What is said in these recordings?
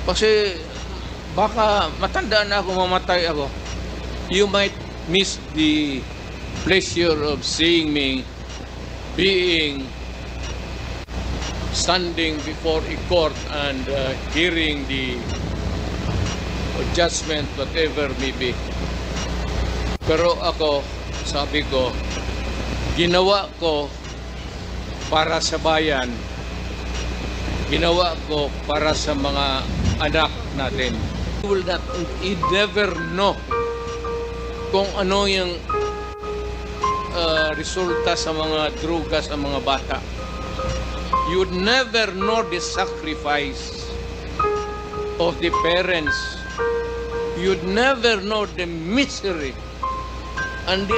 Kasi baka matanda na ako, mamatay ako. You might miss the pleasure of seeing me standing before a court and hearing the judgment, whatever may be. Pero ako, sabi ko, ginawa ko para sa bayan, ginawa ko para sa mga anak natin. You never know kung ano yung resulta sa mga druga sa mga bata. You'd never know the sacrifice of the parents. You'd never know the misery. And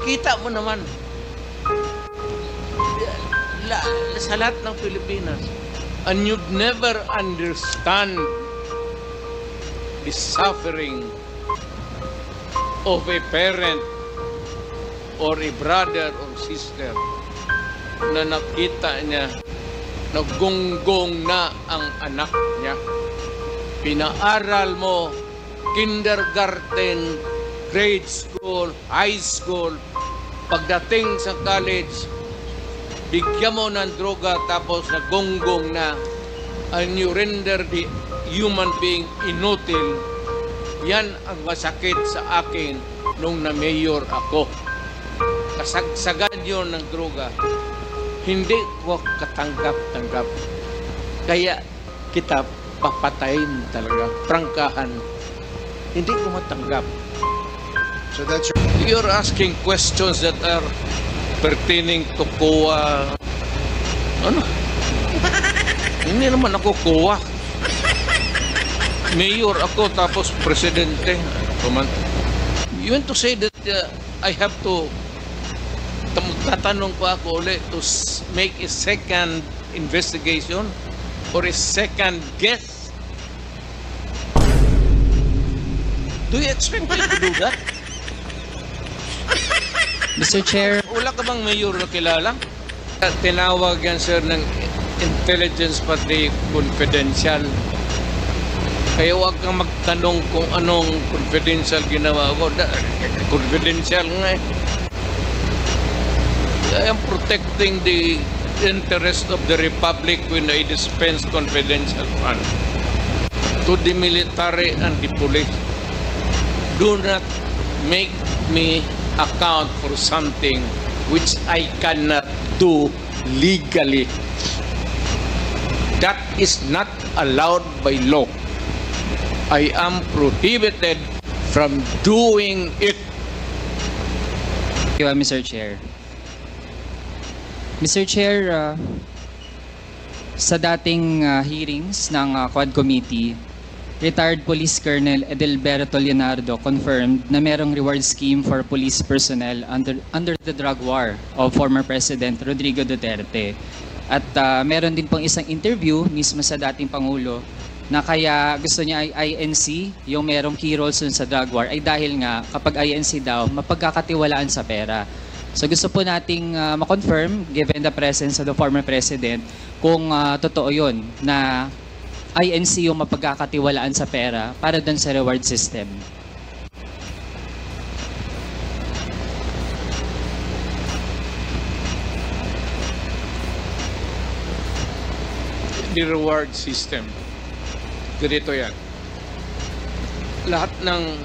kita mo naman sa lahat ng Pilipinas. And you'd never understand the suffering of a parent or a brother or sister na nakita niya naggunggong na ang anak niya. Pinaaral mo kindergarten, grade school, high school, pagdating sa college, bigyan mo ng droga tapos nagunggong na, and you render the human being inutil. Yan ang masakit sa akin nung na-mayor ako. Kasagsagan yun ng droga. Hindi ko katanggap-tanggap. Kaya kita papatayin talaga. Prangkahan. Hindi ko matanggap. So that's You're asking questions that are pertaining to COA. Ano? Hindi naman ako COA. Mayor ako tapos presidente. You want to say that I have to tatanong pa ako ulit to make a second investigation or a second guess? Do you expect me to do that? Mr. Chair. Wala ka bang mayor na kilala? Tinawag yan, sir, ng intelligence pati confidential. Kaya huwag kang magtanong kung anong confidential ginawa ko. Confidential nga eh. I am protecting the interest of the Republic when I dispense confidential funds to the military and the police. Do not make me account for something which I cannot do legally. That is not allowed by law. I am prohibited from doing it. Thank you, Mr. Chair. Mr. Chair, sa dating hearings ng Quad Committee, retired Police Colonel Edelberto Leonardo confirmed na merong reward scheme for police personnel under the drug war of former President Rodrigo Duterte. At meron din pong isang interview mismo sa dating Pangulo na kaya gusto niya ay INC, yung merong key roles sa drug war, ay dahil nga kapag INC daw, mapagkakatiwalaan sa pera. So gusto po nating ma-confirm, given the presence of the former President, kung totoo yun, na INC yung mapagkakatiwalaan sa pera para dun sa reward system. The reward system. Ganito yan. Lahat ng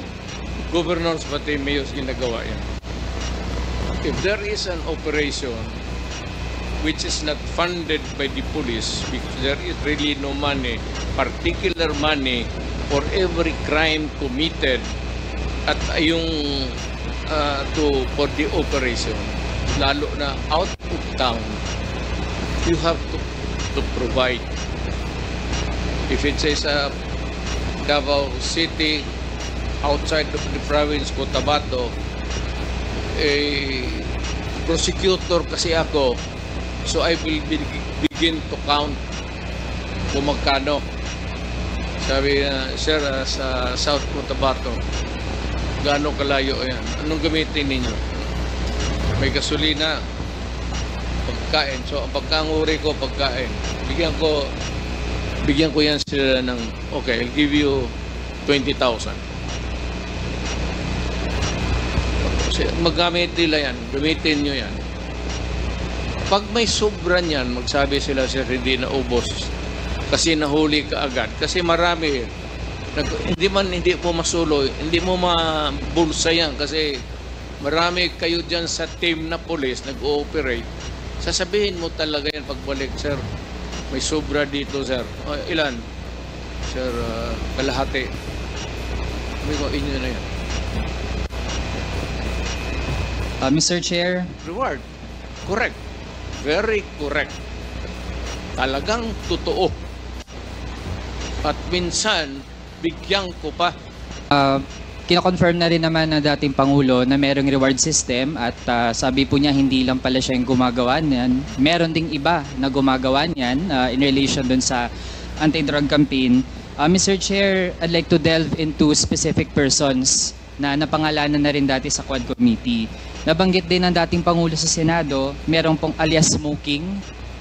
governors pati mayors ginagawa yan. If there is an operation which is not funded by the police because there is really no money, particular money for every crime committed at yung for the operation, lalo na out of town, you have to provide. If it says Davao City, outside of the province, Cotabato, prosecutor kasi ako, so I will begin to count kung magkano. Sabi sir, sa South Cotabato, gaano kalayo yan? Anong gamitin ninyo? May gasolina, pagkain. So, ang pagkanguri ko, pagkain. Bigyan ko bigyan ko yan sila ng, okay, I'll give you 20,000. Magamit nila yan, gamitin nyo yan. Pag may sobra niyan, magsabi sila, sir, hindi na ubos. Kasi nahuli ka agad. Kasi marami, hindi po masuloy, hindi mo mabulsa yan. Kasi marami kayo dyan sa team na police, nag-ooperate. Sasabihin mo talaga yan pagbalik, sir. May sobra dito, sir. O, ilan? Sir, kalahati. Sabi ko, inyo na yan. Mr. Chair, Reward. Correct. Very correct. Talagang totoo. At minsan, bigyan ko pa. kino-confirm na rin naman ng dating Pangulo na merong reward system at sabi po niya hindi lang pala siya yung gumagawa niyan. Meron ding iba na gumagawa niyan in relation dun sa anti-drug campaign. Mr. Chair, I'd like to delve into specific persons na napangalanan na rin dati sa Quad Committee. Nabanggit din ng dating Pangulo sa Senado, merong pong alias Smoking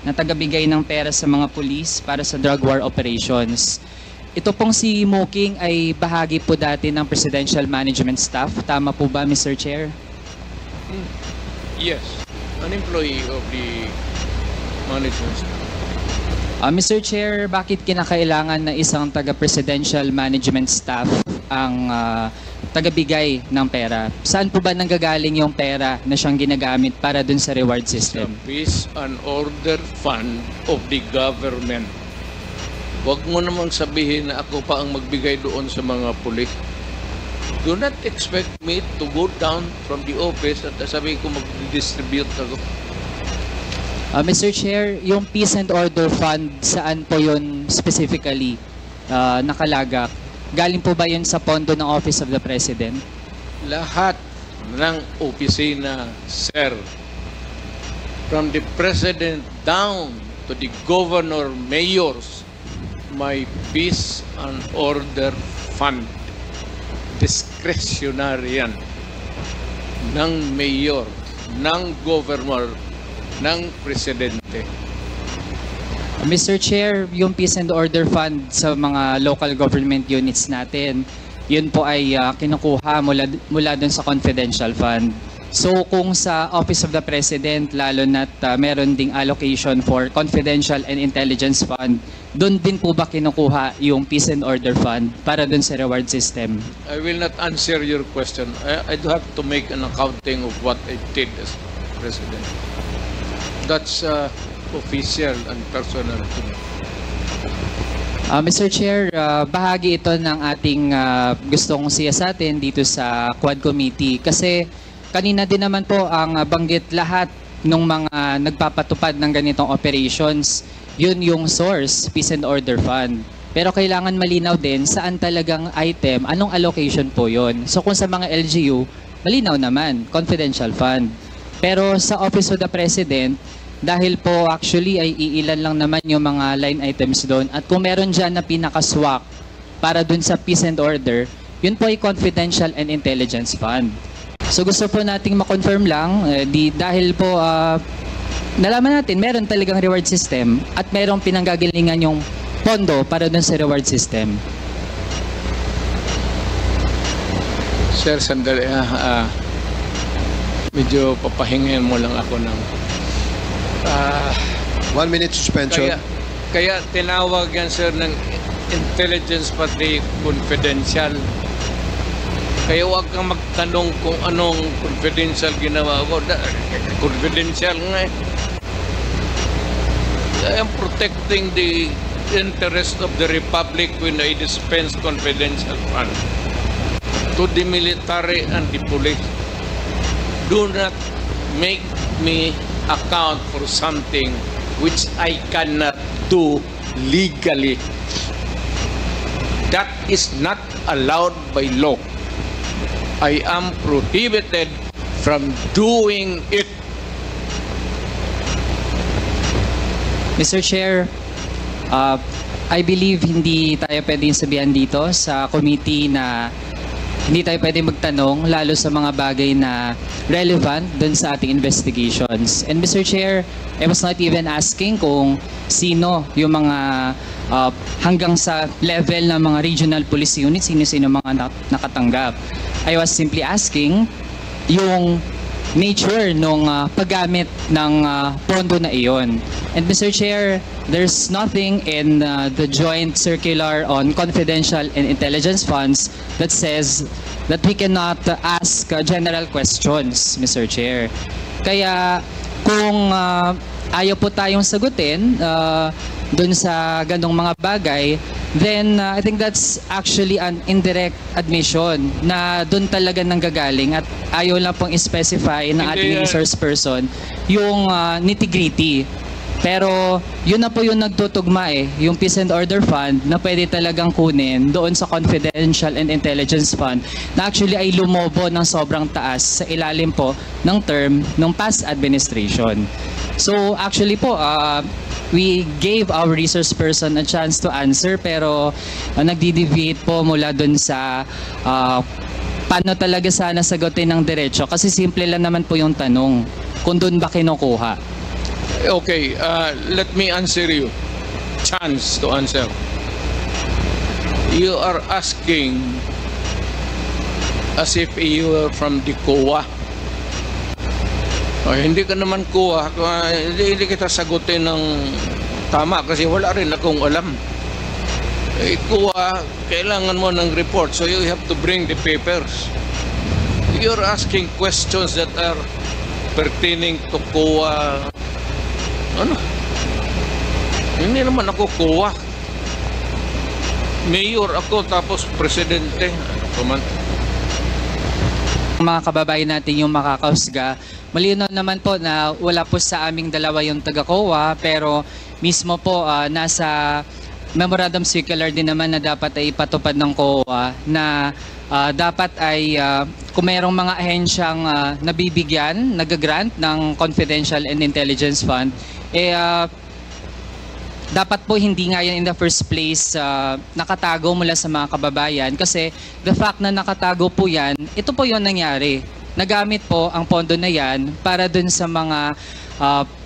na tagabigay ng pera sa mga pulis para sa drug war operations. Ito pong si Smoking ay bahagi po dati ng Presidential Management Staff. Tama po ba, Mr. Chair? Yes, an employee of the management staff. Mr. Chair, bakit kinakailangan na isang taga-presidential management staff ang tagabigay ng pera? Saan po ba nanggagaling yung pera na siyang ginagamit para dun sa reward The system? Peace and Order Fund of the government. Huwag mo namang sabihin na ako pa ang magbigay doon sa mga pulis. Do not expect me to go down from the office at sabihin ko mag-distribute ako. Mr. Chair, yung Peace and Order Fund, saan po yun specifically nakalagak? Galing po ba yun sa pondo ng Office of the President? Lahat ng opisina, sir, from the President down to the Governor, Mayors, may Peace and Order Fund. Discretionary yan ng Mayor, ng Governor, ng Presidente. Mr. Chair, yung Peace and Order Fund sa mga local government units natin, yun po ay kinukuha mula dun sa confidential fund. So kung sa Office of the President, lalo na't meron ding allocation for confidential and intelligence fund, dun din po ba kinukuha yung Peace and Order Fund para dun sa reward system? I will not answer your question. I do have to make an accounting of what I did as President. That's official and personal to me. Mr. Chair, bahagi ito ng ating gustong siyasatin dito sa Quad Committee kasi kanina din naman po ang banggit lahat ng mga nagpapatupad ng ganitong operations, yun yung source, Peace and Order Fund. Pero kailangan malinaw din saan talagang item, anong allocation po yun. So kung sa mga LGU, malinaw naman, confidential fund. Pero sa Office of the President, dahil po actually ay iilan lang naman yung mga line items doon at kung meron dyan na pinakaswak para dun sa Peace and Order, yun po ay confidential and intelligence fund. So gusto po nating ma-confirm lang, dahil po nalaman natin meron talagang reward system at merong pinanggagalingan yung pondo para dun sa reward system. Sir, sandali. Medyo papahingin mo lang ako ng 1 minute suspension. Kaya tinawag yan, sir, ng intelligence pati confidential. Kaya huwag kang magtanong kung anong confidential ginawa ko. Confidential nga eh. I am protecting the interest of the Republic when I dispense confidential fund to the military and the police. Do not make me account for something which I cannot do legally. That is not allowed by law. I am prohibited from doing it. Mr. Chair, I believe hindi tayo pwedeng sabihan dito sa committee na hindi tayo pwede magtanong lalo sa mga bagay na relevant dun sa ating investigations. And Mr. Chair, I was not even asking kung sino yung mga hanggang sa level ng mga regional police units, sino-sino mga nakatanggap. I was simply asking yung nature ng paggamit ng pondo na iyon. And Mr. Chair, there's nothing in the joint circular on confidential and intelligence funds that says that we cannot ask general questions, Mr. Chair. Kaya kung ayaw po tayong sagutin dun sa ganong mga bagay, then I think that's actually an indirect admission na dun talaga nanggagaling at ayaw lang pong specify ng ating resource person yung nitty-gritty. Pero yun na po yung nagtutugma yung Peace and Order Fund na pwede talagang kunin doon sa Confidential and Intelligence Fund na actually ay lumobo ng sobrang taas sa ilalim po ng term ng past administration. So actually po, we gave our resource person a chance to answer pero nagdi-deviate po mula doon sa paano talaga sana sagutin ng diretso kasi simple lang naman po yung tanong kung doon ba kinukuha. Okay, let me answer you. Chance to answer. You are asking as if you were from the COA. Hindi ka naman COA. Hindi kita sagutin ng tama kasi wala rin akong alam. COA, kailangan mo ng report so you have to bring the papers. You're asking questions that are pertaining to COA. Ano? Hindi naman ako COA. Mayor ako tapos presidente. Ano pa man? Mga kababayan natin yung makakausga, malinaw naman po na wala po sa aming dalawa yung taga-COA pero mismo po nasa memorandum circular din naman na dapat ay ipatupad ng COA na dapat ay kung mayroong mga ahensyang nabibigyan, nagagrant ng Confidential and Intelligence Fund, dapat po hindi nga yan in the first place nakatago mula sa mga kababayan kasi the fact na nakatago po yan, ito po yung nangyari. Nagamit po ang pondo na yan para dun sa mga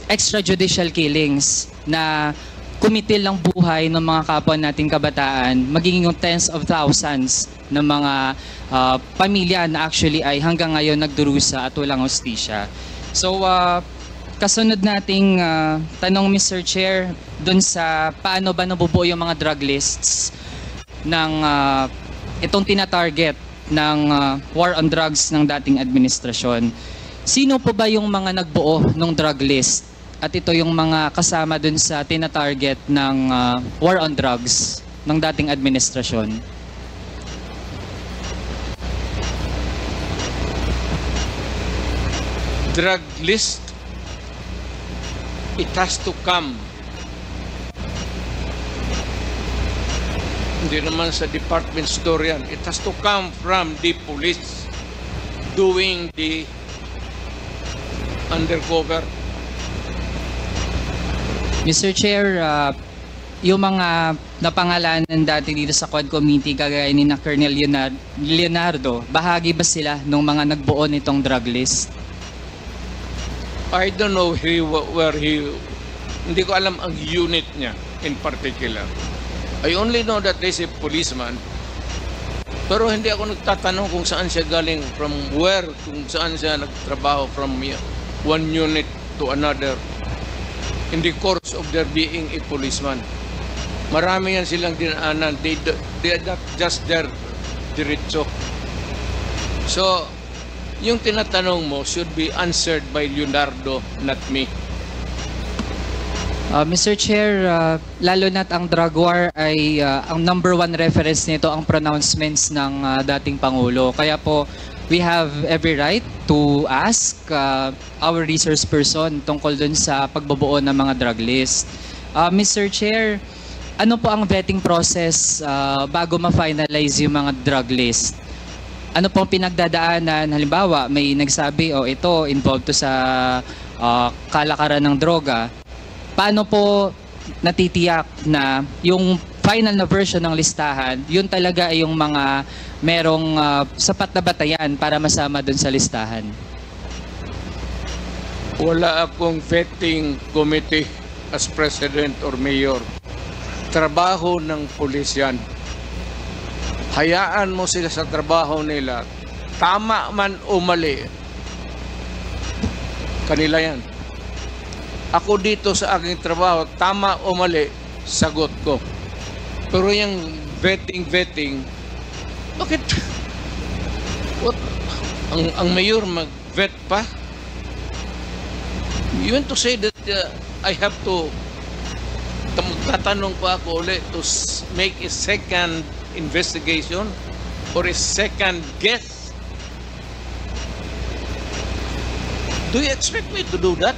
extrajudicial killings na kumitil ng buhay ng mga kapwa nating kabataan, magiging yung tens of thousands ng mga pamilya na actually ay hanggang ngayon nagdurusa at walang hustisya. So, kasunod nating tanong, Mr. Chair, dun sa paano ba nabubuo yung mga drug lists ng itong tina-target ng war on drugs ng dating administrasyon. Sino po ba yung mga nagbuo ng drug list? At ito yung mga kasama dun sa tina-target ng war on drugs ng dating administrasyon. Drug list, it has to come. Hindi naman sa department store yan. It has to come from the police doing the undercover. Mr. Chair, yung mga napangalanan dati dito sa Quad Committee kagaya ni na Colonel Leonardo, bahagi ba sila nung mga nagbuo nitong drug list? I don't know hindi ko alam ang unit niya in particular. I only know that there's a policeman. Pero hindi ako nagtatanong kung saan siya galing, from where, kung saan siya nagtrabaho from one unit to another in the course of their being a policeman. Marami yan silang dinaanan. They are not just there diretso. So, yung tinatanong mo should be answered by Leonardo, not me. Mr. Chair, lalo na't ang drug war ay ang number one reference nito ang pronouncements ng dating Pangulo. Kaya po, we have every right to ask our resource person tungkol dun sa pagbubuo ng mga drug list. Mr. Chair, ano po ang vetting process bago ma-finalize yung mga drug list? Ano pong pinagdadaanan? Halimbawa, may nagsabi, ito, involved to sa kalakaran ng droga. Paano po natitiyak na yung final na version ng listahan, yun talaga ay yung mga merong sapat na batayan para masama dun sa listahan? Wala akong vetting committee as president or mayor. Trabaho ng pulis yan. Hayaan mo sila sa trabaho nila. Tama man o mali, kanila yan. Ako dito sa aking trabaho, tama o mali, sagot ko. Pero yung vetting, bakit? What? Ang mayor mag-vet pa? You want to say that I have to magtatanong pa ako ulit to make a second investigation or a second guess? Do you expect me to do that?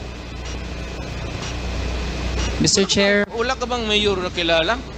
Mr. Chair, Wala ka bang mayor na kilala?